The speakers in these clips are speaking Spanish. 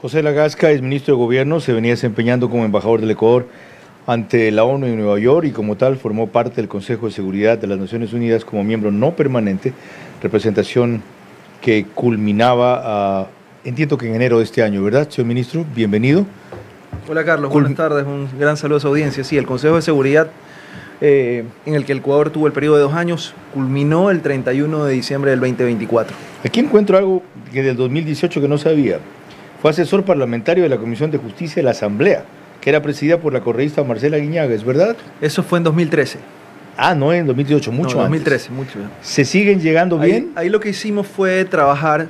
José Lagasca es ministro de Gobierno, se venía desempeñando como embajador del Ecuador ante la ONU en Nueva York y como tal formó parte del Consejo de Seguridad de las Naciones Unidas como miembro no permanente, representación que culminaba, entiendo que en enero de este año, ¿verdad, señor ministro? Bienvenido. Hola Carlos, buenas tardes, un gran saludo a su audiencia. Sí, el Consejo de Seguridad en el que el Ecuador tuvo el periodo de 2 años culminó el 31 de diciembre del 2024. Aquí encuentro algo que del 2018 que no sabía. Fue asesor parlamentario de la Comisión de Justicia de la Asamblea, que era presidida por la correísta Marcela Guiñaga, ¿es verdad? Eso fue en 2013. Ah, no, en 2018, mucho no, antes. 2013, mucho antes. ¿Se siguen llegando bien? Ahí lo que hicimos fue trabajar.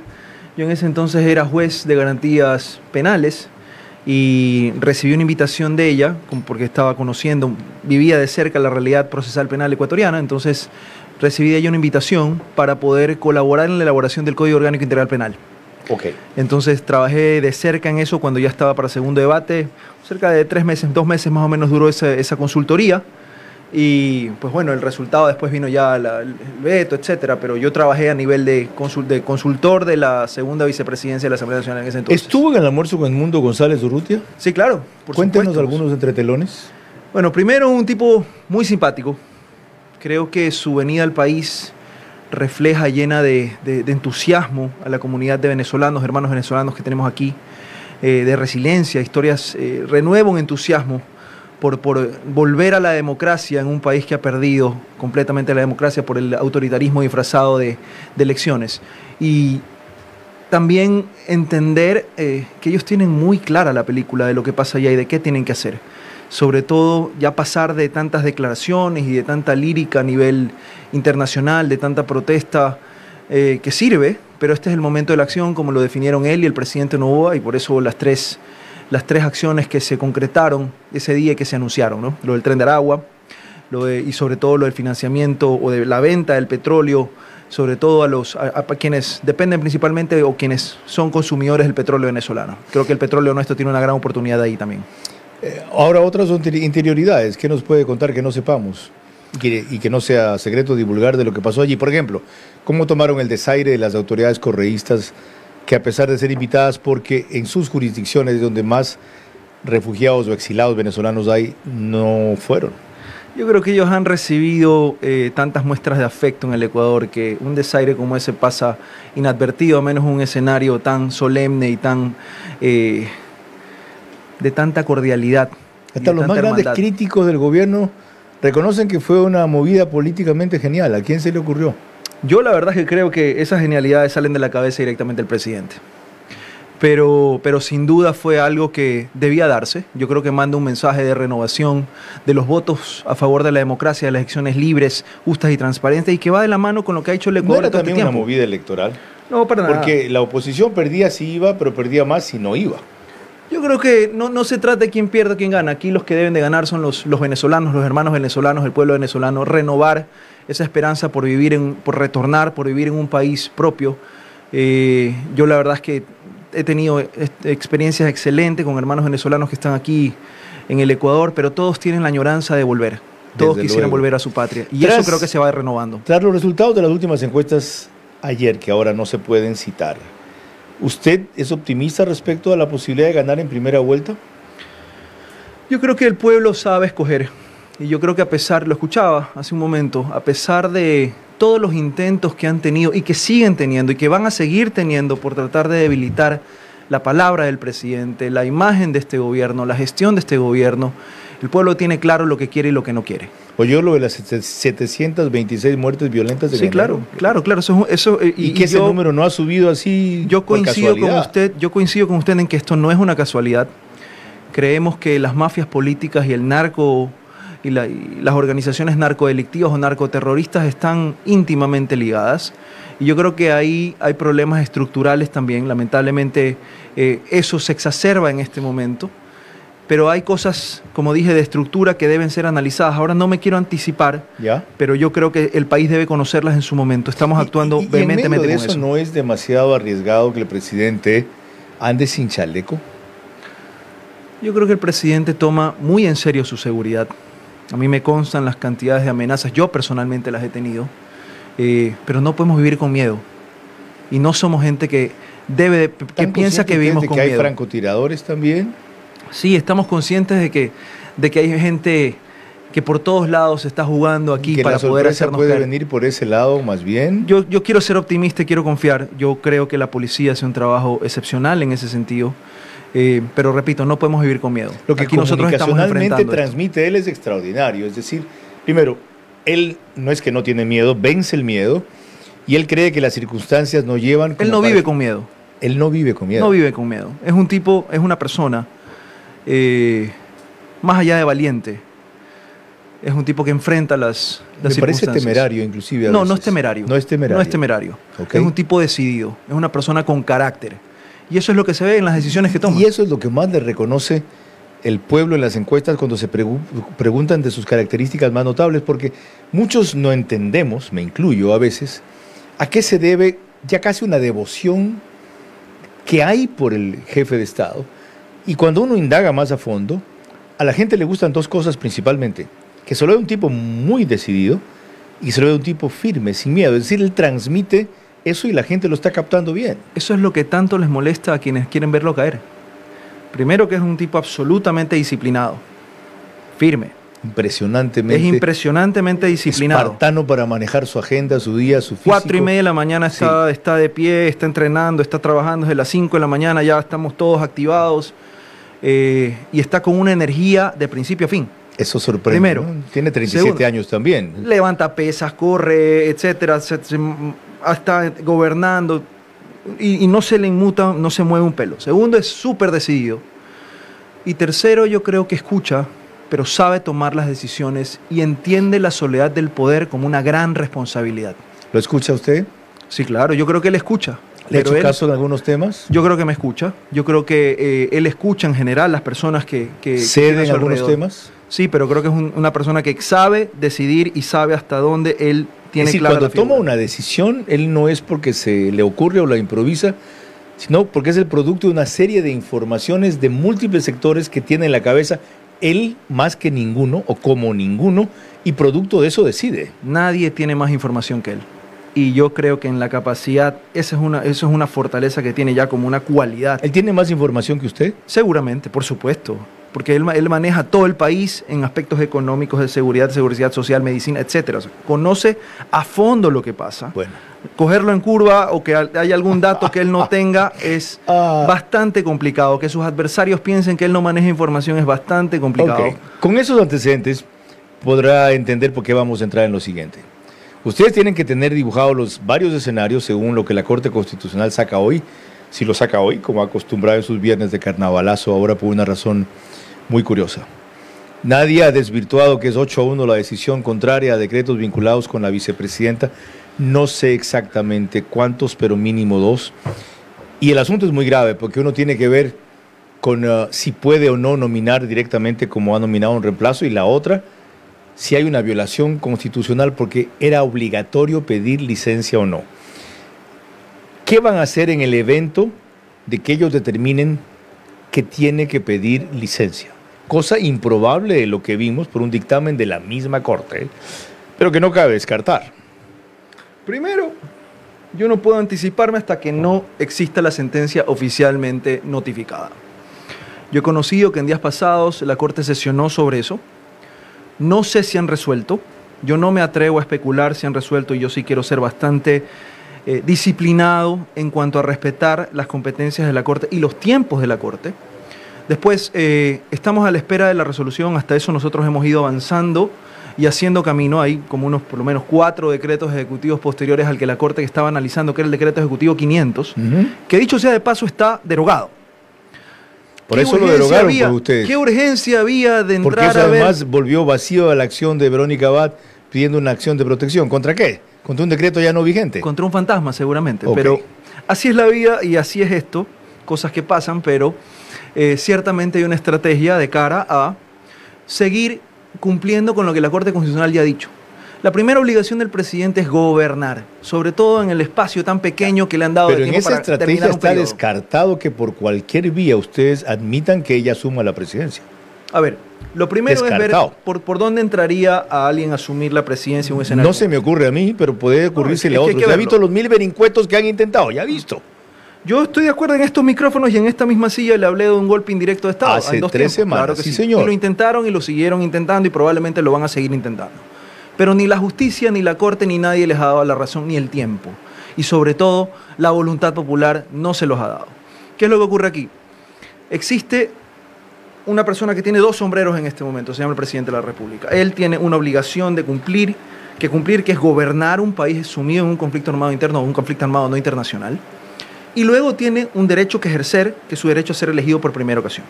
Yo en ese entonces era juez de garantías penales y recibí una invitación de ella, porque estaba conociendo, vivía de cerca la realidad procesal penal ecuatoriana, entonces recibí de ella una invitación para poder colaborar en la elaboración del Código Orgánico Integral Penal. Okay. Entonces trabajé de cerca en eso cuando ya estaba para segundo debate, cerca de 3 meses, 2 meses más o menos duró esa consultoría y pues bueno, el resultado después vino ya el veto, etcétera, pero yo trabajé a nivel de consultor de la segunda vicepresidencia de la Asamblea Nacional en ese entonces. ¿Estuvo en el almuerzo con Edmundo González Urrutia? Sí, claro, por Cuéntenos supuesto. algunos entretelones. Bueno, primero un tipo muy simpático, creo que su venida al país refleja llena de entusiasmo a la comunidad de venezolanos, hermanos venezolanos que tenemos aquí, de resiliencia, historias, renueva un entusiasmo por volver a la democracia en un país que ha perdido completamente la democracia por el autoritarismo disfrazado de elecciones. Y también entender que ellos tienen muy clara la película de lo que pasa allá y de qué tienen que hacer. Sobre todo ya pasar de tantas declaraciones y de tanta lírica a nivel internacional, de tanta protesta que sirve, pero este es el momento de la acción como lo definieron él y el presidente Noboa y por eso las tres acciones que se concretaron ese día y que se anunciaron, ¿no? Lo del Tren de Aragua y sobre todo lo del financiamiento o de la venta del petróleo, sobre todo a quienes dependen principalmente o quienes son consumidores del petróleo venezolano. Creo que el petróleo nuestro tiene una gran oportunidad ahí también. Ahora otras son interioridades. ¿Qué nos puede contar que no sepamos? Y que no sea secreto divulgar de lo que pasó allí. Por ejemplo, ¿cómo tomaron el desaire de las autoridades correístas que a pesar de ser invitadas porque en sus jurisdicciones donde más refugiados o exilados venezolanos hay, no fueron? Yo creo que ellos han recibido tantas muestras de afecto en el Ecuador que un desaire como ese pasa inadvertido, a menos un escenario tan solemne y tan... de tanta cordialidad. Hasta los más grandes críticos del gobierno reconocen que fue una movida políticamente genial. ¿A quién se le ocurrió? Yo la verdad es que creo que esas genialidades salen de la cabeza directamente del presidente. Pero sin duda fue algo que debía darse. Yo creo que manda un mensaje de renovación de los votos a favor de la democracia, de las elecciones libres, justas y transparentes, y que va de la mano con lo que ha hecho el Ecuador. ¿No era también una movida electoral? No, para nada. Porque la oposición perdía si iba, pero perdía más si no iba. Yo creo que no se trata de quién pierde o quién gana. Aquí los que deben de ganar son los venezolanos, los hermanos venezolanos, el pueblo venezolano. Renovar esa esperanza por retornar, por vivir en un país propio. Yo la verdad es que he tenido experiencias excelentes con hermanos venezolanos que están aquí en el Ecuador, pero todos tienen la añoranza de volver. Todos quisieran volver a su patria. Y eso creo que se va renovando. Tras los resultados de las últimas encuestas ayer, que ahora no se pueden citar, ¿usted es optimista respecto a la posibilidad de ganar en primera vuelta? Yo creo que el pueblo sabe escoger. Y yo creo que lo escuchaba hace un momento, a pesar de todos los intentos que han tenido y que siguen teniendo y que van a seguir teniendo por tratar de debilitar la palabra del presidente, la imagen de este gobierno, la gestión de este gobierno, el pueblo tiene claro lo que quiere y lo que no quiere. Oyó lo de las 726 muertes violentas de Sí, claro. Y que ese número no ha subido así. Yo coincido con usted en que esto no es una casualidad. Creemos que las mafias políticas y el narco y las organizaciones narcodelictivas o narcoterroristas están íntimamente ligadas. Y yo creo que ahí hay problemas estructurales también. Lamentablemente eso se exacerba en este momento. Pero hay cosas, como dije, de estructura que deben ser analizadas. Ahora no me quiero anticipar, pero yo creo que el país debe conocerlas en su momento. Estamos actuando vehementemente con eso. ¿No es demasiado arriesgado que el presidente ande sin chaleco? Yo creo que el presidente toma muy en serio su seguridad. A mí me constan las cantidades de amenazas. Yo personalmente las he tenido. Pero no podemos vivir con miedo. Y no somos gente que que piensa que vivimos con miedo. miedo. ¿Hay francotiradores también? Sí, estamos conscientes de que hay gente que por todos lados está jugando aquí que para poder hacernos puede caer. venir por ese lado más bien. Yo quiero ser optimista y quiero confiar. Yo creo que la policía hace un trabajo excepcional en ese sentido. Pero repito, no podemos vivir con miedo. Lo que aquí nosotros estamos comunicacionalmente enfrentando transmite él es extraordinario. Es decir, primero, él no es que no tiene miedo, vence el miedo y él cree que las circunstancias no llevan... Él no vive con miedo. Él no vive con miedo. No vive con miedo. Es un tipo, es una persona más allá de valiente. Es un tipo que enfrenta las Me parece temerario, inclusive. No, no es temerario. No es temerario. No es temerario. Okay. Es un tipo decidido. Es una persona con carácter. Y eso es lo que se ve en las decisiones que toma. Y eso es lo que más le reconoce el pueblo en las encuestas cuando se preguntan de sus características más notables, porque muchos no entendemos, me incluyo a veces, a qué se debe ya casi una devoción que hay por el jefe de Estado. Y cuando uno indaga más a fondo, a la gente le gustan dos cosas principalmente: que se lo ve un tipo muy decidido y se lo ve un tipo firme, sin miedo. Es decir, él transmite eso y la gente lo está captando bien. Eso es lo que tanto les molesta a quienes quieren verlo caer. Primero, que es un tipo absolutamente disciplinado, firme. Impresionantemente. Es impresionantemente disciplinado. Espartano para manejar su agenda, su día, su físico. 4:30 de la mañana está de pie, está entrenando, está trabajando desde las 5 de la mañana, ya estamos todos activados y está con una energía de principio a fin. Eso sorprende. Primero. ¿No? Tiene 37 años también. Levanta pesas, corre, etcétera, está gobernando y no se le inmuta, no se mueve un pelo. Segundo, es súper decidido. Y tercero, yo creo que escucha, pero sabe tomar las decisiones y entiende la soledad del poder como una gran responsabilidad. ¿Lo escucha usted? Sí, claro, yo creo que él escucha. ¿Le ha hecho caso en algunos temas? Yo creo que me escucha. Yo creo que él escucha en general las personas que ¿cede en algunos temas? Sí, pero creo que es una persona que sabe decidir y sabe hasta dónde él tiene clara la figura. Cuando toma una decisión, él no es porque se le ocurre o la improvisa, sino porque es el producto de una serie de informaciones de múltiples sectores que tiene en la cabeza él más que ninguno o como ninguno, y producto de eso decide. Nadie tiene más información que él. Y yo creo que en la capacidad, eso es una fortaleza que tiene ya como una cualidad. ¿Él tiene más información que usted? Seguramente, por supuesto. Porque él maneja todo el país en aspectos económicos, de seguridad social, medicina, etcétera. O sea, conoce a fondo lo que pasa. Bueno. Cogerlo en curva o que haya algún dato que él no tenga es bastante complicado. Que sus adversarios piensen que él no maneja información es bastante complicado. Okay. Con esos antecedentes podrá entender por qué vamos a entrar en lo siguiente. Ustedes tienen que tener dibujados los varios escenarios según lo que la Corte Constitucional saca hoy. Si lo saca hoy, como acostumbrado en sus viernes de carnavalazo, ahora por una razón muy curiosa. Nadie ha desvirtuado que es 8-1 la decisión contraria a decretos vinculados con la vicepresidenta. No sé exactamente cuántos, pero mínimo 2. Y el asunto es muy grave porque uno tiene que ver con si puede o no nominar directamente como ha nominado un reemplazo, y la otra, si hay una violación constitucional porque era obligatorio pedir licencia o no. ¿Qué van a hacer en el evento de que ellos determinen que tiene que pedir licencia? Cosa improbable de lo que vimos por un dictamen de la misma Corte, pero que no cabe descartar. Primero, yo no puedo anticiparme hasta que no exista la sentencia oficialmente notificada. Yo he conocido que en días pasados la Corte sesionó sobre eso. No sé si han resuelto. Yo no me atrevo a especular si han resuelto, y yo sí quiero ser bastante disciplinado en cuanto a respetar las competencias de la Corte y los tiempos de la Corte. Después, estamos a la espera de la resolución. Hasta eso nosotros hemos ido avanzando y haciendo camino. Hay como unos, por lo menos 4 decretos ejecutivos posteriores al que la Corte estaba analizando, que era el decreto ejecutivo 500, que dicho sea de paso está derogado. Por eso lo derogaron por ustedes. ¿Qué urgencia había de entrar Porque eso a ver? además volvió vacío a la acción de Verónica Abad pidiendo una acción de protección. ¿Contra qué? ¿Contra un decreto ya no vigente? Contra un fantasma, seguramente. Okay. Pero así es la vida y así es esto. Cosas que pasan, pero ciertamente hay una estrategia de cara a seguir cumpliendo con lo que la Corte Constitucional ya ha dicho. La primera obligación del presidente es gobernar, sobre todo en el espacio tan pequeño que le han dado de tiempo para terminar un periodo. Pero en esa estrategia está descartado que por cualquier vía ustedes admitan que ella asuma la presidencia. A ver, lo primero es ver por dónde entraría a alguien a asumir la presidencia en un escenario. No se me ocurre a mí, pero puede ocurrírsele a otros. Ya ha visto los 1000 vericuetos que han intentado, ya ha visto. Yo estoy de acuerdo en estos micrófonos y en esta misma silla le hablé de un golpe indirecto de Estado. Hace 3 semanas, claro que sí, señor. Y lo intentaron y lo siguieron intentando y probablemente lo van a seguir intentando. Pero ni la justicia, ni la corte, ni nadie les ha dado la razón, ni el tiempo. Y sobre todo, la voluntad popular no se los ha dado. ¿Qué es lo que ocurre aquí? Existe una persona que tiene 2 sombreros en este momento, se llama el presidente de la República. Él tiene una obligación de cumplir, que es gobernar un país sumido en un conflicto armado interno o un conflicto armado no internacional. Y luego tiene un derecho que ejercer, que es su derecho a ser elegido por primera ocasión.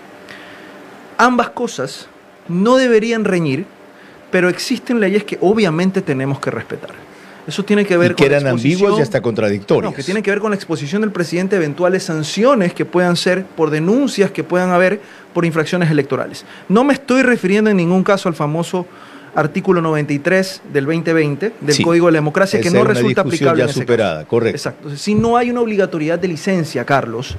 Ambas cosas no deberían reñir, pero existen leyes que obviamente tenemos que respetar. Eso tiene que ver con la exposición, ambiguas y hasta contradictorias. No, que tiene que ver con la exposición del presidente de eventuales sanciones que puedan ser por denuncias que puedan haber por infracciones electorales. No me estoy refiriendo en ningún caso al famoso artículo 93 del 2020 del Código de la Democracia, que no resulta aplicable ya en ese superada, caso. Correcto. Exacto. Entonces, si no hay una obligatoriedad de licencia, Carlos,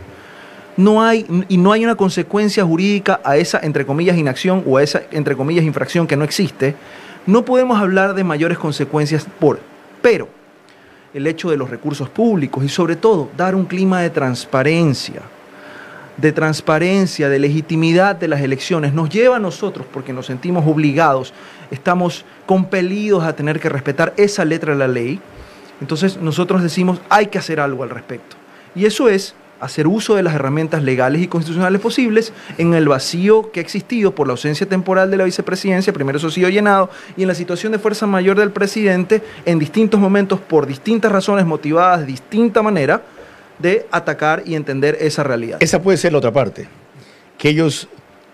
no hay una consecuencia jurídica a esa, entre comillas, inacción o a esa, entre comillas, infracción que no existe, no podemos hablar de mayores consecuencias pero el hecho de los recursos públicos y sobre todo dar un clima de transparencia, de legitimidad de las elecciones, nos lleva a nosotros, porque nos sentimos obligados, estamos compelidos a tener que respetar esa letra de la ley. Entonces nosotros decimos, hay que hacer algo al respecto. Y eso es hacer uso de las herramientas legales y constitucionales posibles en el vacío que ha existido por la ausencia temporal de la vicepresidencia, primero eso ha sido llenado, y en la situación de fuerza mayor del presidente, en distintos momentos, por distintas razones motivadas de distinta manera, de atacar y entender esa realidad. Esa puede ser la otra parte, que ellos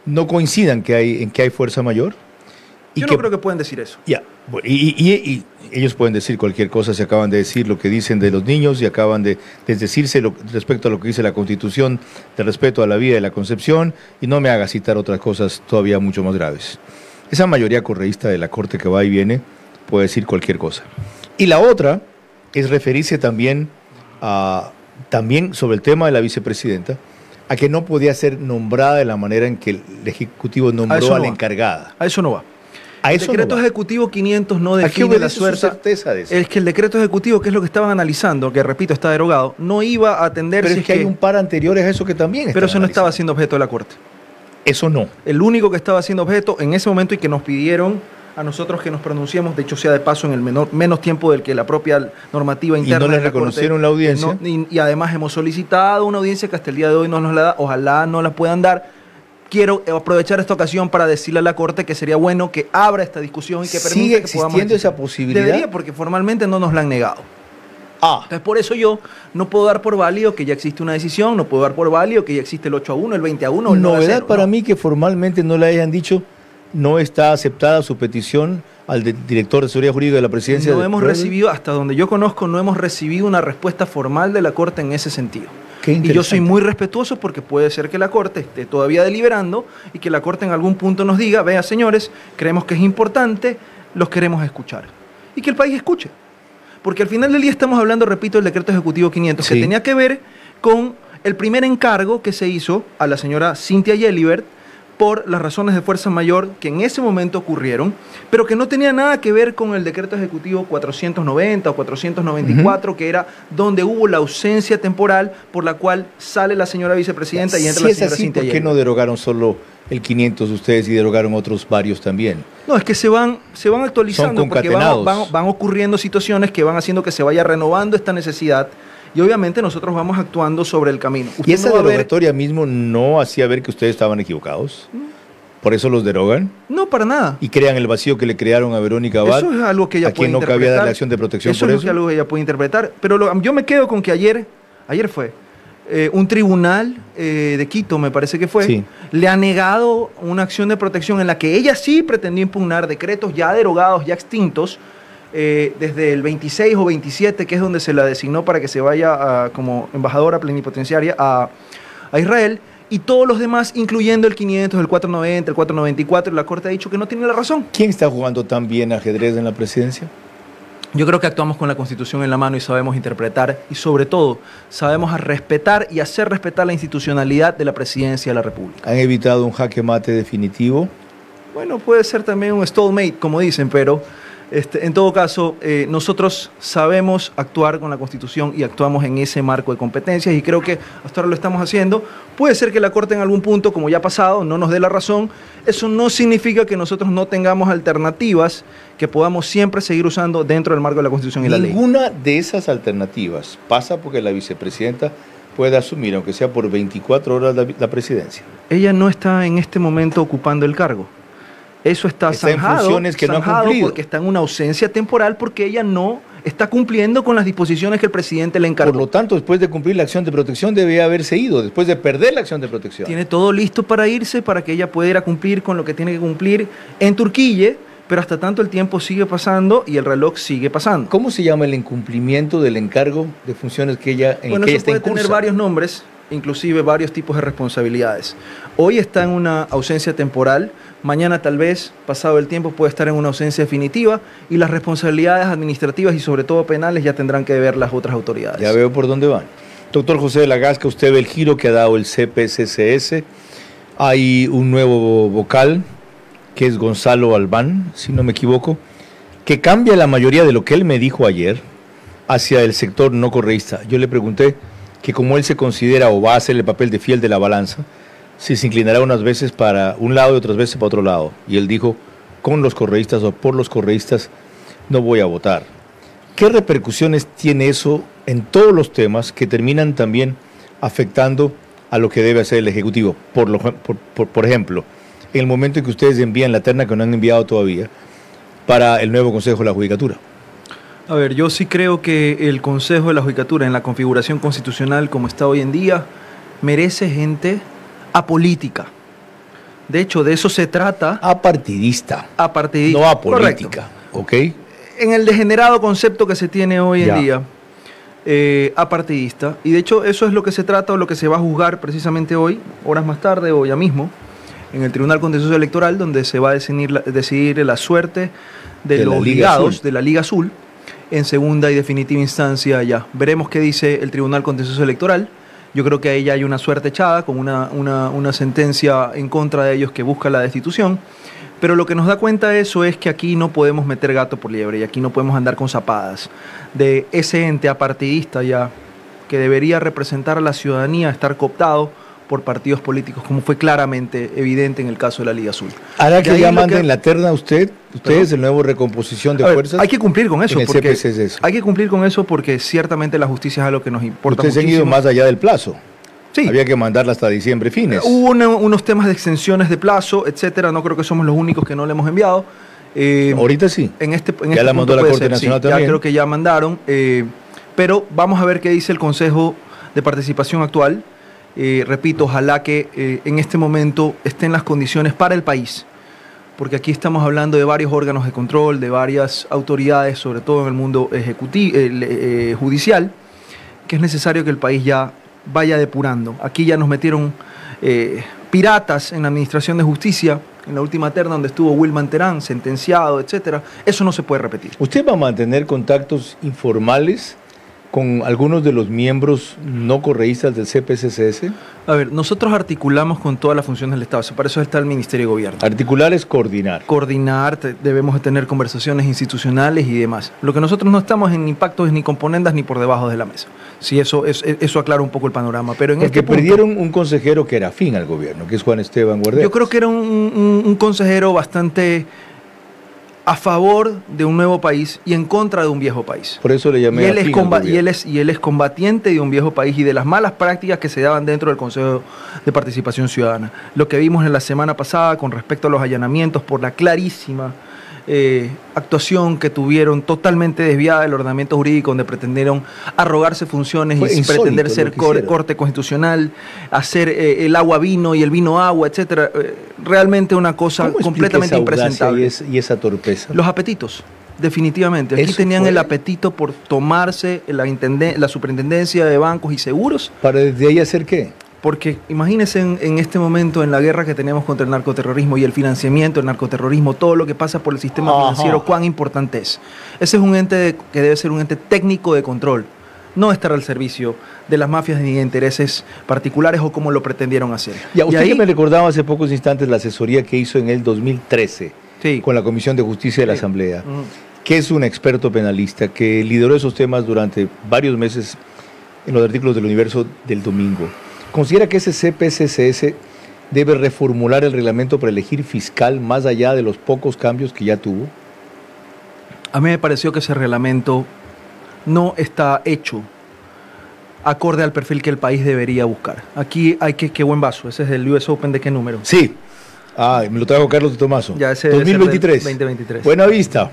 no coincidan en que hay fuerza mayor. Yo no creo que pueden decir eso. Ya, y ellos pueden decir cualquier cosa, se acaban de decir lo que dicen de los niños y acaban de desdecirse respecto a lo que dice la Constitución, de respeto a la vida y la concepción, y no me haga citar otras cosas todavía mucho más graves. Esa mayoría correísta de la Corte que va y viene puede decir cualquier cosa. Y la otra es referirse también sobre el tema de la vicepresidenta, a que no podía ser nombrada de la manera en que el Ejecutivo nombró a la encargada. A eso no va. El decreto ejecutivo 500 no define la suerte. Es que el decreto ejecutivo, que es lo que estaban analizando, que repito, está derogado, no iba a atender. Pero es que hay un par anteriores a eso que también. Pero eso no estaba siendo objeto de la Corte. Eso no. El único que estaba siendo objeto en ese momento y que nos pidieron a nosotros que nos pronunciemos, de hecho sea de paso en el menos tiempo del que la propia normativa interna. Y no les reconocieron la audiencia. Y además hemos solicitado una audiencia que hasta el día de hoy no nos la da, ojalá no la puedan dar. Quiero aprovechar esta ocasión para decirle a la Corte que sería bueno que abra esta discusión y que permita ¿Sigue que podamos existiendo esa posibilidad? Debería, porque formalmente no nos la han negado. Entonces, por eso yo no puedo dar por válido que ya existe una decisión, no puedo dar por válido que ya existe el 8-1, el 20-1, el 9-0. Novedad para mí que formalmente no le hayan dicho, no está aceptada su petición al director de Seguridad Jurídica de la Presidencia. No hemos recibido, hasta donde yo conozco, no hemos recibido una respuesta formal de la Corte en ese sentido. Y yo soy muy respetuoso porque puede ser que la Corte esté todavía deliberando y que la Corte en algún punto nos diga, vea señores, creemos que es importante, los queremos escuchar. Y que el país escuche. Porque al final del día estamos hablando, repito, del decreto ejecutivo 500, que tenía que ver con el primer encargo que se hizo a la señora Cynthia Yelibert por las razones de fuerza mayor que en ese momento ocurrieron, pero que no tenía nada que ver con el decreto ejecutivo 490 o 494, que era donde hubo la ausencia temporal por la cual sale la señora vicepresidenta y entra la señora Cynthia Yelibert. ¿Por qué no derogaron solo el 500 ustedes y derogaron otros varios también? No, es que se van actualizando porque van ocurriendo situaciones que van haciendo que se vaya renovando esta necesidad. Y obviamente nosotros vamos actuando sobre el camino. ¿Y esa derogatoria mismo no hacía ver que ustedes estaban equivocados? ¿Por eso los derogan? No, para nada. ¿Y crean el vacío que le crearon a Verónica Abad? Eso es algo que ella puede interpretar. ¿A quien no cabía darle acción de protección por eso? Eso es algo que ella puede interpretar. Pero yo me quedo con que ayer fue un tribunal de Quito, me parece que fue, le ha negado una acción de protección en la que ella sí pretendió impugnar decretos ya derogados, ya extintos, desde el 26 o 27, que es donde se la designó para que se vaya como embajadora plenipotenciaria a Israel, y todos los demás, incluyendo el 500, el 490, el 494, la Corte ha dicho que no tiene la razón. ¿Quién está jugando tan bien ajedrez en la presidencia? Yo creo que actuamos con la Constitución en la mano y sabemos interpretar y sobre todo sabemos respetar y hacer respetar la institucionalidad de la Presidencia de la República. ¿Han evitado un jaque mate definitivo? Bueno, puede ser también un stalemate, como dicen, pero En todo caso, nosotros sabemos actuar con la Constitución y actuamos en ese marco de competencias y creo que hasta ahora lo estamos haciendo. Puede ser que la Corte en algún punto, como ya ha pasado, no nos dé la razón. Eso no significa que nosotros no tengamos alternativas que podamos siempre seguir usando dentro del marco de la Constitución y la ley. Ninguna de esas alternativas pasa porque la vicepresidenta puede asumir, aunque sea por 24 horas, la presidencia. Ella no está en este momento ocupando el cargo. Eso está zanjado, en funciones que no ha cumplido. Porque está en una ausencia temporal porque ella no está cumpliendo con las disposiciones que el presidente le encargó. Por lo tanto, después de cumplir la acción de protección, debía haberse ido, después de perder la acción de protección. Tiene todo listo para irse, para que ella pueda ir a cumplir con lo que tiene que cumplir en Turquía, pero hasta tanto el tiempo sigue pasando y el reloj sigue pasando. ¿Cómo se llama el incumplimiento del encargo de funciones que ella está en curso? Bueno, eso puede tener varios nombres, inclusive varios tipos de responsabilidades. Hoy está en una ausencia temporal, mañana tal vez, pasado el tiempo, puede estar en una ausencia definitiva y las responsabilidades administrativas y sobre todo penales ya tendrán que ver las otras autoridades. Ya veo por dónde van. Doctor José de la Gasca, usted ve el giro que ha dado el CPCCS. Hay un nuevo vocal, que es Gonzalo Albán, si no me equivoco, que cambia la mayoría de lo que él me dijo ayer hacia el sector no correísta. Yo le pregunté que como él se considera o va a hacer el papel de fiel de la balanza, si se inclinará unas veces para un lado y otras veces para otro lado. Y él dijo, con los correístas o por los correístas no voy a votar. ¿Qué repercusiones tiene eso en todos los temas que terminan también afectando a lo que debe hacer el Ejecutivo? Por ejemplo, en el momento en que ustedes envían la terna que no han enviado todavía para el nuevo Consejo de la Judicatura. A ver, yo sí creo que el Consejo de la Judicatura en la configuración constitucional como está hoy en día merece gente apolítica. De hecho, de eso se trata. Apartidista. Apartidista. No apolítica. ¿Ok? En el degenerado concepto que se tiene hoy en día, apartidista. Y de hecho, eso es lo que se trata o lo que se va a juzgar precisamente hoy, horas más tarde o ya mismo, en el Tribunal Contencioso Electoral, donde se va a decidir la suerte de los ligados de la Liga Azul en segunda y definitiva instancia ya. Veremos qué dice el Tribunal Contencioso Electoral. Yo creo que ahí ya hay una suerte echada con una sentencia en contra de ellos que busca la destitución. Pero lo que nos da cuenta de eso es que aquí no podemos meter gato por liebre y aquí no podemos andar con zapadas. De ese ente apartidista ya que debería representar a la ciudadanía, estar cooptado por partidos políticos, como fue claramente evidente en el caso de la Liga Azul. Ahora que ya manden la terna ustedes, el nuevo recomposición de fuerzas. Hay que cumplir con eso. Hay que cumplir con eso porque ciertamente la justicia es algo que nos importa muchísimo. Ustedes han ido más allá del plazo. Sí. Había que mandarla hasta diciembre fines. Hubo unos temas de extensiones de plazo, etcétera. No creo que somos los únicos que no le hemos enviado. Ahorita sí. Ya la mandó la Corte Nacional también. Ya creo que ya mandaron. Pero vamos a ver qué dice el Consejo de Participación actual. Repito, ojalá que en este momento estén las condiciones para el país, porque aquí estamos hablando de varios órganos de control, de varias autoridades, sobre todo en el mundo judicial, que es necesario que el país ya vaya depurando. Aquí ya nos metieron piratas en la Administración de Justicia, en la última terna donde estuvo Wilman Terán, sentenciado, etcétera. Eso no se puede repetir. ¿Usted va a mantener contactos informales con algunos de los miembros no correístas del CPCCS? A ver, nosotros articulamos con todas las funciones del Estado, para eso está el Ministerio de Gobierno. Articular es coordinar. Coordinar, debemos de tener conversaciones institucionales y demás. Lo que nosotros no estamos en ni pactos, ni componendas, ni por debajo de la mesa. Sí, eso aclara un poco el panorama. Pero en porque perdieron un consejero que era afín al gobierno, que es Juan Esteban Guarderas. Yo creo que era un consejero bastante a favor de un nuevo país y en contra de un viejo país. Por eso le llamé y él es combatiente de un viejo país y de las malas prácticas que se daban dentro del Consejo de Participación Ciudadana. Lo que vimos en la semana pasada con respecto a los allanamientos por la clarísima actuación que tuvieron totalmente desviada del ordenamiento jurídico, donde pretendieron arrogarse funciones y pretender ser corte constitucional, hacer el agua vino y el vino agua, etcétera. Realmente una cosa completamente impresentable. Y esa torpeza. Los apetitos, definitivamente. Aquí tenían el apetito por tomarse la superintendencia de bancos y seguros. ¿Para desde ahí hacer qué? Porque imagínense en este momento, en la guerra que tenemos contra el narcoterrorismo y el financiamiento del narcoterrorismo, todo lo que pasa por el sistema financiero, cuán importante es. Ese es un ente que debe ser un ente técnico de control, no estar al servicio de las mafias ni de intereses particulares o como lo pretendieron hacer. Ya, usted que me recordaba hace pocos instantes la asesoría que hizo en el 2013 con la Comisión de Justicia de la Asamblea. que es un experto penalista, que lideró esos temas durante varios meses en los artículos del Universo del domingo, ¿considera que ese CPCCS debe reformular el reglamento para elegir fiscal más allá de los pocos cambios que ya tuvo? A mí me pareció que ese reglamento no está hecho acorde al perfil que el país debería buscar. Aquí hay que, qué buen vaso, ese es el US Open, ¿de qué número? Sí, me lo trajo Carlos de Tomaso. Ya, ese 2023. 2023. Buena vista.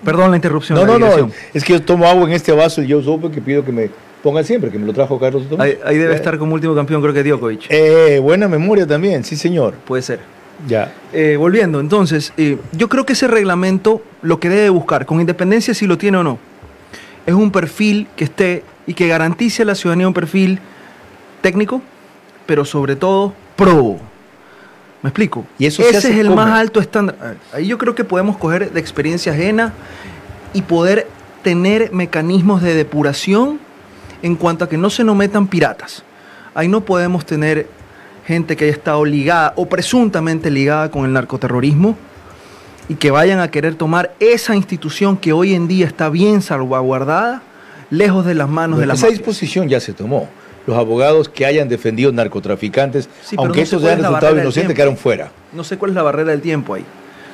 Perdón la interrupción. No, es que yo tomo agua en este vaso del US Open que pido que me pongan siempre, que me lo trajo Carlos de Tomaso. Ahí debe estar como último campeón, creo que Djokovic. Buena memoria también, sí señor. Puede ser. Ya. Volviendo, entonces, yo creo que ese reglamento lo que debe buscar, con independencia si lo tiene o no, es un perfil que esté y que garantice a la ciudadanía un perfil técnico, pero sobre todo probo. ¿Me explico? Y eso ese es el más alto estándar. Ahí yo creo que podemos coger de experiencia ajena y poder tener mecanismos de depuración en cuanto a que no se nos metan piratas. Ahí no podemos tener gente que haya estado ligada o presuntamente ligada con el narcoterrorismo y que vayan a querer tomar esa institución que hoy en día está bien salvaguardada, lejos de las manos de la mafia. Esa disposición ya se tomó. Los abogados que hayan defendido narcotraficantes, sí, aunque estos hayan resultado inocentes, quedaron fuera. No sé cuál es la barrera del tiempo ahí.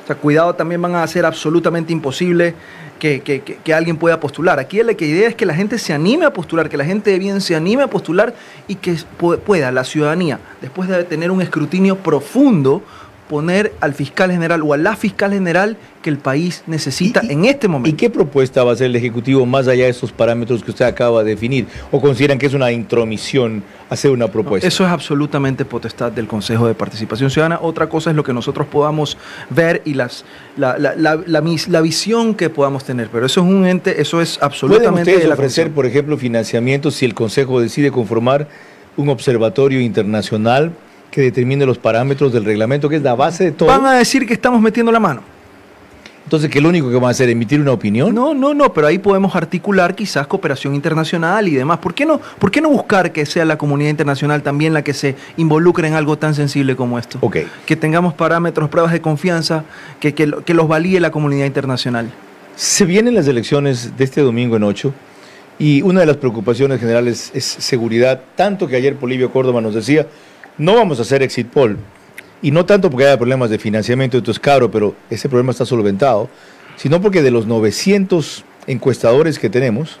O sea, cuidado, también van a hacer absolutamente imposible que alguien pueda postular. Aquí la idea es que la gente se anime a postular, que la gente de bien se anime a postular y que pueda la ciudadanía, después de tener un escrutinio profundo, poner al fiscal general o a la fiscal general que el país necesita en este momento. ¿Y qué propuesta va a hacer el Ejecutivo más allá de esos parámetros que usted acaba de definir? ¿O consideran que es una intromisión hacer una propuesta? No, eso es absolutamente potestad del Consejo de Participación Ciudadana. Otra cosa es lo que nosotros podamos ver y la visión que podamos tener. Pero eso es un ente, eso es absolutamente... ¿Pueden ustedes ofrecer, por ejemplo, financiamiento si el Consejo decide conformar un observatorio internacional que determine los parámetros del reglamento, que es la base de todo? Van a decir que estamos metiendo la mano. Entonces, ¿qué es lo único que van a hacer? ¿Emitir una opinión? No, pero ahí podemos articular quizás cooperación internacional y demás. ¿Por qué no buscar que sea la comunidad internacional también la que se involucre en algo tan sensible como esto? Okay. Que tengamos parámetros, pruebas de confianza, que los valide la comunidad internacional. Se vienen las elecciones de este domingo en 8 y una de las preocupaciones generales es seguridad, tanto que ayer Polibio Córdoba nos decía, no vamos a hacer exit poll, y no tanto porque haya problemas de financiamiento, esto es caro, pero ese problema está solventado, sino porque de los 900 encuestadores que tenemos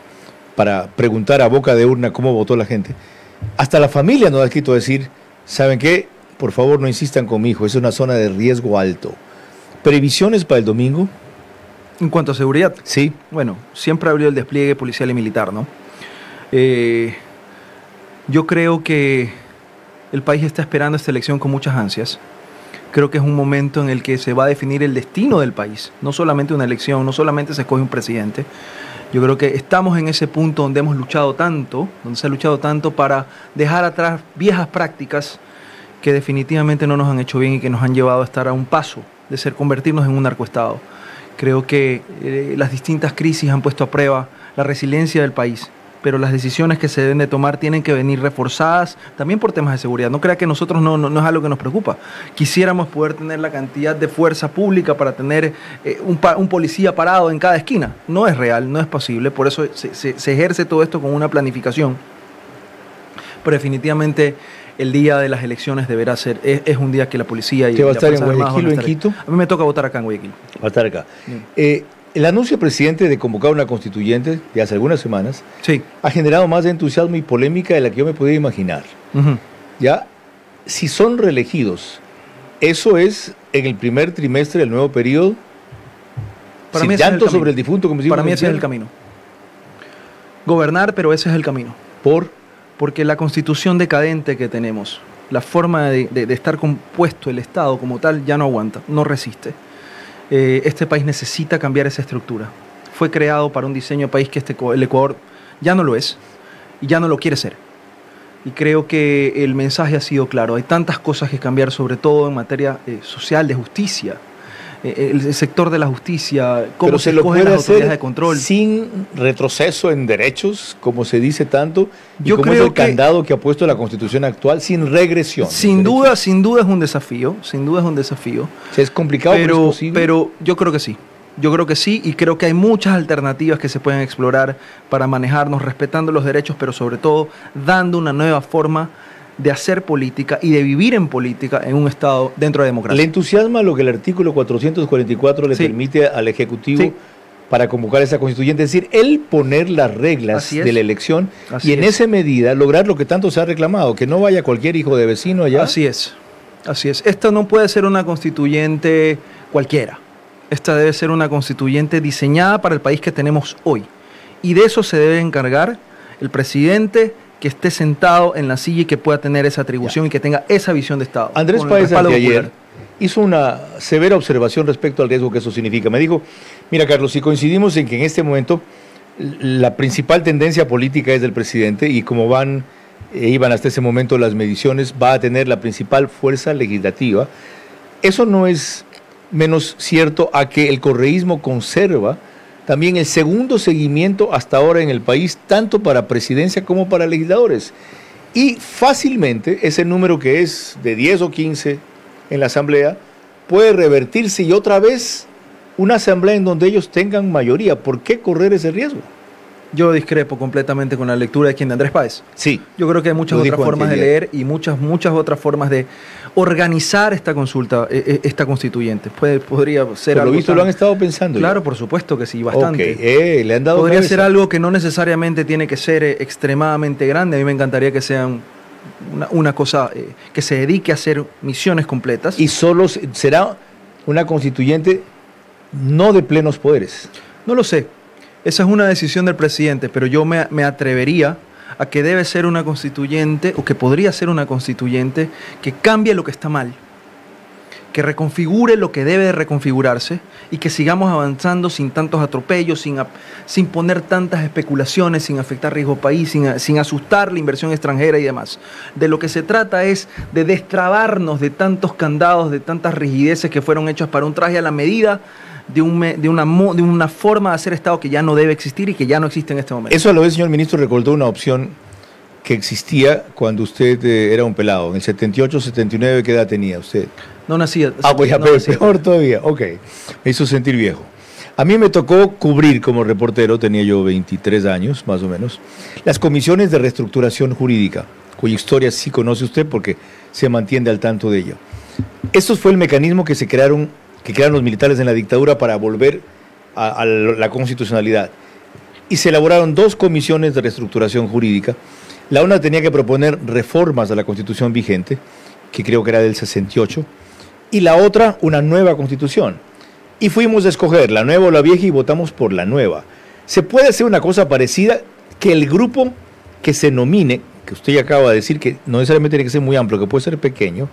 para preguntar a boca de urna cómo votó la gente, hasta la familia nos ha escrito a decir, ¿saben qué? Por favor no insistan con mi hijo, es una zona de riesgo alto. ¿Previsiones para el domingo? En cuanto a seguridad. Sí. Bueno, siempre abrió el despliegue policial y militar, ¿no? Yo creo que el país está esperando esta elección con muchas ansias. Creo que es un momento en el que se va a definir el destino del país. No solamente una elección, no solamente se escoge un presidente. Yo creo que estamos en ese punto donde hemos luchado tanto, donde se ha luchado tanto para dejar atrás viejas prácticas que definitivamente no nos han hecho bien y que nos han llevado a estar a un paso de convertirnos en un narcoestado. Creo que las distintas crisis han puesto a prueba la resiliencia del país, pero las decisiones que se deben de tomar tienen que venir reforzadas también por temas de seguridad. No crea que nosotros no es algo que nos preocupa. Quisiéramos poder tener la cantidad de fuerza pública para tener un policía parado en cada esquina. No es real, no es posible, por eso se ejerce todo esto con una planificación. Pero definitivamente el día de las elecciones deberá ser, es un día que la policía y ¿Usted va a la estar en Fuerza Armada Guayaquil o en van a estar Quito? A mí me toca votar acá en Guayaquil. Va a estar acá. El anuncio del presidente de convocar una constituyente de hace algunas semanas Sí. ha generado más entusiasmo y polémica de la que yo me podía imaginar. Uh-huh. Ya, si son reelegidos, ¿eso es en el primer trimestre del nuevo periodo? Para Sin mí ese es el llanto camino. sobre el difunto comisión. Para mí ese es el camino. Gobernar, pero ese es el camino. Porque la constitución decadente que tenemos, la forma de estar compuesto el Estado como tal, ya no aguanta, no resiste. Este país necesita cambiar esa estructura. Fue creado para un diseño de país que el Ecuador ya no lo es y ya no lo quiere ser. Y creo que el mensaje ha sido claro. Hay tantas cosas que cambiar, sobre todo en materia social, de justicia. El sector de la justicia, cómo se escogen las autoridades de control. Sin retroceso en derechos, como se dice tanto, y yo como creo es el candado que ha puesto la Constitución actual, sin regresión. Sin duda es un desafío, sin duda es un desafío. Es complicado, pero es posible. Pero yo creo que sí. Yo creo que sí, y creo que hay muchas alternativas que se pueden explorar para manejarnos, respetando los derechos, pero sobre todo dando una nueva forma de hacer política y de vivir en política en un Estado dentro de democracia. ¿Le entusiasma lo que el artículo 444 le permite al Ejecutivo para convocar a esa constituyente? Es decir, él poner las reglas de la elección y en esa medida lograr lo que tanto se ha reclamado, que no vaya cualquier hijo de vecino allá. Así es. Esta no puede ser una constituyente cualquiera. Esta debe ser una constituyente diseñada para el país que tenemos hoy. Y de eso se debe encargar el presidente que esté sentado en la silla y que pueda tener esa atribución y que tenga esa visión de Estado. Andrés Páez ayer hizo una severa observación respecto al riesgo que eso significa. Me dijo, mira Carlos, si coincidimos en que en este momento la principal tendencia política es del presidente y como iban hasta ese momento las mediciones, va a tener la principal fuerza legislativa, eso no es menos cierto a que el correísmo conserva también el segundo seguimiento hasta ahora en el país, tanto para presidencia como para legisladores. Y fácilmente ese número que es de 10 o 15 en la asamblea puede revertirse y otra vez una asamblea en donde ellos tengan mayoría. ¿Por qué correr ese riesgo? Yo discrepo completamente con la lectura de Andrés Páez. Sí. Yo creo que hay muchas otras formas de leer y muchas otras formas de organizar esta consulta, esta constituyente. Podría ser algo. Por lo visto lo han estado pensando. Claro, por supuesto que sí, bastante. Okay. Le han dado Podría ser algo que no necesariamente tiene que ser extremadamente grande. A mí me encantaría que sean una cosa que se dedique a hacer misiones completas. Y solo será una constituyente no de plenos poderes. No lo sé. Esa es una decisión del presidente, pero yo me atrevería a que debe ser una constituyente, o que podría ser una constituyente, que cambie lo que está mal, que reconfigure lo que debe de reconfigurarse y que sigamos avanzando sin tantos atropellos, sin poner tantas especulaciones, sin afectar riesgo país, sin asustar la inversión extranjera y demás. De lo que se trata es de destrabarnos de tantos candados, de tantas rigideces que fueron hechas para un traje a la medida de una forma de hacer Estado que ya no debe existir y que ya no existe en este momento. Eso a lo vez, señor ministro, recordó una opción que existía cuando usted era un pelado. En el 78, 79, ¿qué edad tenía usted? No nacía. Pues ya, peor todavía. Ok, me hizo sentir viejo. A mí me tocó cubrir como reportero, tenía yo 23 años más o menos, las comisiones de reestructuración jurídica, cuya historia sí conoce usted porque se mantiene al tanto de ella. Esto fue el mecanismo que crearon los militares en la dictadura para volver a la constitucionalidad. Y se elaboraron 2 comisiones de reestructuración jurídica. La una tenía que proponer reformas a la constitución vigente, que creo que era del 68, y la otra una nueva constitución. Y fuimos a escoger la nueva o la vieja y votamos por la nueva. Se puede hacer una cosa parecida, que el grupo que se nomine, que usted ya acaba de decir que no necesariamente tiene que ser muy amplio, que puede ser pequeño,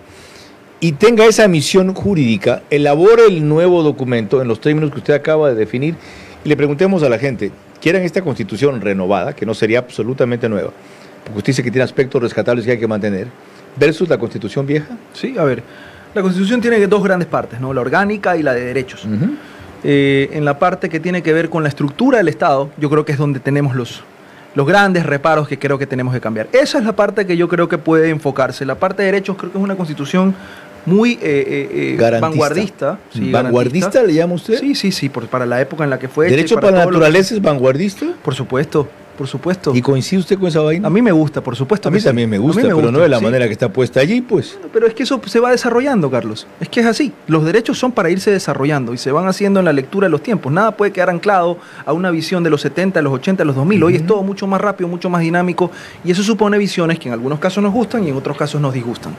y tenga esa misión jurídica, elabore el nuevo documento en los términos que usted acaba de definir y le preguntemos a la gente, ¿quieren esta constitución renovada, que no sería absolutamente nueva, porque usted dice que tiene aspectos rescatables que hay que mantener, versus la constitución vieja? Sí, a ver, la constitución tiene 2 grandes partes, ¿no? La orgánica y la de derechos. En la parte que tiene que ver con la estructura del Estado, yo creo que es donde tenemos los grandes reparos que creo que tenemos que cambiar. Esa es la parte que yo creo que puede enfocarse. La parte de derechos creo que es una constitución muy vanguardista. Sí, ¿vanguardista le llama usted? Sí, para la época en la que fue. ¿Derecho para la naturaleza es vanguardista? Por supuesto. ¿Y coincide usted con esa vaina? A mí me gusta, por supuesto. A mí también me gusta, pero no de la manera que está puesta allí, pues. Bueno, pero es que eso se va desarrollando, Carlos. Es que es así. Los derechos son para irse desarrollando y se van haciendo en la lectura de los tiempos. Nada puede quedar anclado a una visión de los 70, de los 80, de los 2000. Hoy es todo mucho más rápido, mucho más dinámico y eso supone visiones que en algunos casos nos gustan y en otros casos nos disgustan.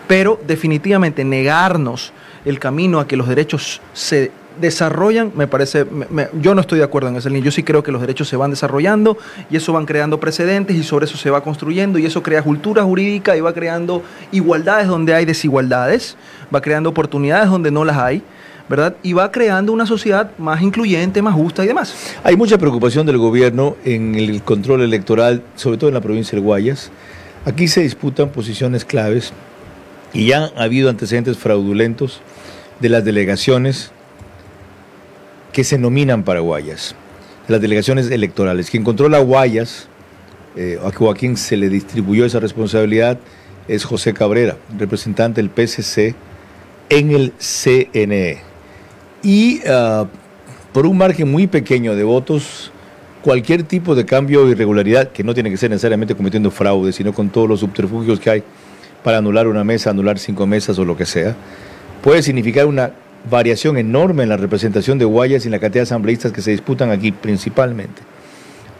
Pero definitivamente negarnos el camino a que los derechos se desarrollan, me parece, yo no estoy de acuerdo en esa línea. Yo sí creo que los derechos se van desarrollando y eso van creando precedentes y sobre eso se va construyendo y eso crea cultura jurídica y va creando igualdades donde hay desigualdades, va creando oportunidades donde no las hay, ¿verdad? Y va creando una sociedad más incluyente, más justa y demás. Hay mucha preocupación del gobierno en el control electoral, sobre todo en la provincia del Guayas. Aquí se disputan posiciones claves y ya ha habido antecedentes fraudulentos de las delegaciones que se nominan para Guayas, las delegaciones electorales. Quien controla Guayas, o a quien se le distribuyó esa responsabilidad, es José Cabrera, representante del PSC en el CNE. Y por un margen muy pequeño de votos, cualquier tipo de cambio o irregularidad, que no tiene que ser necesariamente cometiendo fraude, sino con todos los subterfugios que hay para anular una mesa, anular 5 mesas o lo que sea, puede significar una variación enorme en la representación de Guayas y en la cantidad de asambleístas que se disputan aquí principalmente,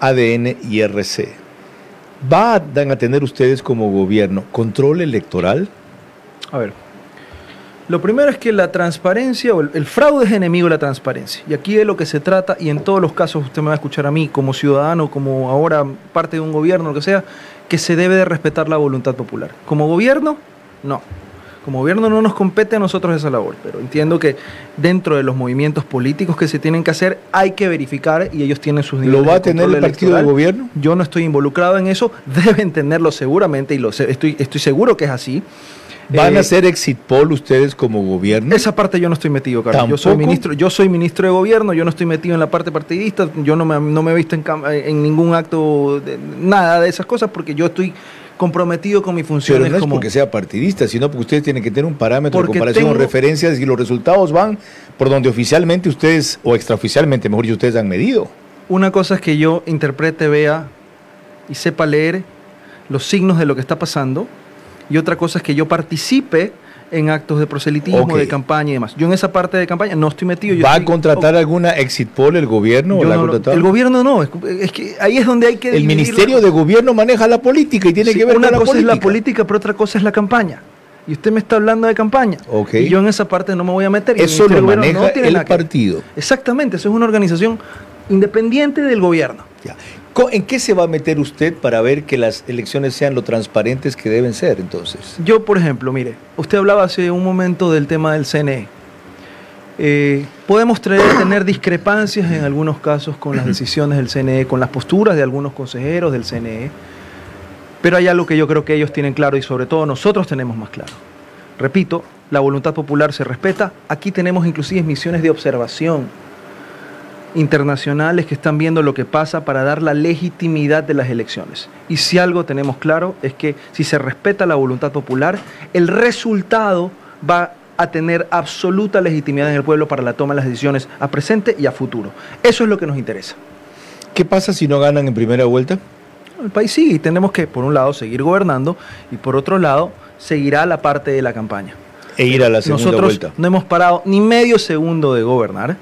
ADN y RC. ¿Van a tener ustedes como gobierno control electoral? A ver, lo primero es que la transparencia, o el fraude es enemigo de la transparencia. Y aquí de lo que se trata, y en todos los casos usted me va a escuchar a mí, como ciudadano, como ahora parte de un gobierno, lo que sea, que se debe de respetar la voluntad popular. Como gobierno, no. Como gobierno no nos compete a nosotros esa labor, pero entiendo que dentro de los movimientos políticos que se tienen que hacer hay que verificar y ellos tienen sus niveles. ¿Lo va a tener el partido de gobierno? Yo no estoy involucrado en eso, deben tenerlo seguramente y estoy seguro que es así. ¿Van a hacer exit poll ustedes como gobierno? Esa parte yo no estoy metido, Carlos. Yo soy ministro de gobierno, yo no estoy metido en la parte partidista, yo no me he visto en ningún acto, nada de esas cosas, porque yo estoy comprometido con mis funciones. Pero no es porque sea partidista, sino porque ustedes tienen que tener un parámetro de comparación o referencias y los resultados van por donde oficialmente ustedes, o extraoficialmente, mejor dicho, ustedes han medido. Una cosa es que yo interprete, vea y sepa leer los signos de lo que está pasando, y otra cosa es que yo participe en actos de proselitismo, de campaña y demás. Yo en esa parte de campaña no estoy metido. ¿Va a contratar alguna exit poll el gobierno? ¿O la el gobierno no, es que ahí es donde hay que... El Ministerio de Gobierno maneja la política y tiene que ver con la política. Una cosa es la política, pero otra cosa es la campaña. Y usted me está hablando de campaña. Y yo en esa parte no me voy a meter. Eso lo maneja el partido. Exactamente, eso es una organización independiente del gobierno. Ya. ¿En qué se va a meter usted para ver que las elecciones sean lo transparentes que deben ser, entonces? Yo, por ejemplo, mire, usted hablaba hace un momento del tema del CNE. Podemos tener discrepancias en algunos casos con las decisiones del CNE, con las posturas de algunos consejeros del CNE, pero hay algo que yo creo que ellos tienen claro y sobre todo nosotros tenemos más claro. Repito, la voluntad popular se respeta. Aquí tenemos inclusive misiones de observación internacionales que están viendo lo que pasa para dar la legitimidad de las elecciones. Y si algo tenemos claro es que si se respeta la voluntad popular, el resultado va a tener absoluta legitimidad en el pueblo para la toma de las decisiones a presente y a futuro. Eso es lo que nos interesa. ¿Qué pasa si no ganan en primera vuelta? El país sigue y tenemos que, por un lado, seguir gobernando y por otro lado, seguirá la parte de la campaña. E ir a la segunda vuelta. Nosotros no hemos parado ni medio segundo de gobernar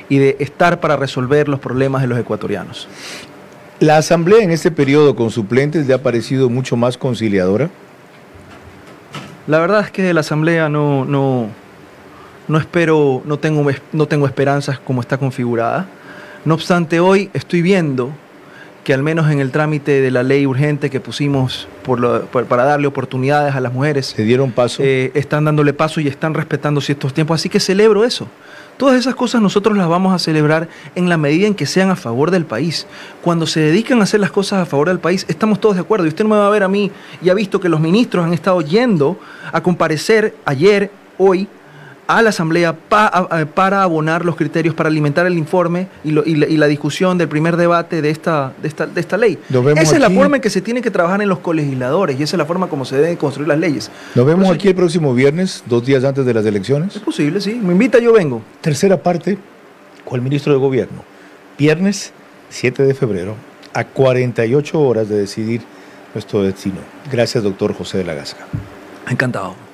y de estar para resolver los problemas de los ecuatorianos. ¿La Asamblea en este periodo con suplentes le ha parecido mucho más conciliadora? La verdad es que de la Asamblea no tengo esperanzas como está configurada. No obstante, hoy estoy viendo que al menos en el trámite de la ley urgente que pusimos para darle oportunidades a las mujeres, ¿se dieron paso? Están dándole paso y están respetando ciertos tiempos, así que celebro eso. Todas esas cosas nosotros las vamos a celebrar en la medida en que sean a favor del país. Cuando se dedican a hacer las cosas a favor del país, estamos todos de acuerdo. Y usted no me va a ver a mí, y ha visto que los ministros han estado yendo a comparecer ayer, hoy, a la Asamblea para abonar los criterios, para alimentar el informe y la discusión del primer debate de esta ley. Esa es la forma en que se tiene que trabajar en los colegisladores y esa es la forma como se deben construir las leyes. ¿Nos vemos aquí el próximo viernes, 2 días antes de las elecciones? Es posible, sí. Me invita, yo vengo. Tercera parte con el ministro de Gobierno. Viernes 7 de febrero, a 48 horas de decidir nuestro destino. Gracias, doctor José de la Gasca. Encantado.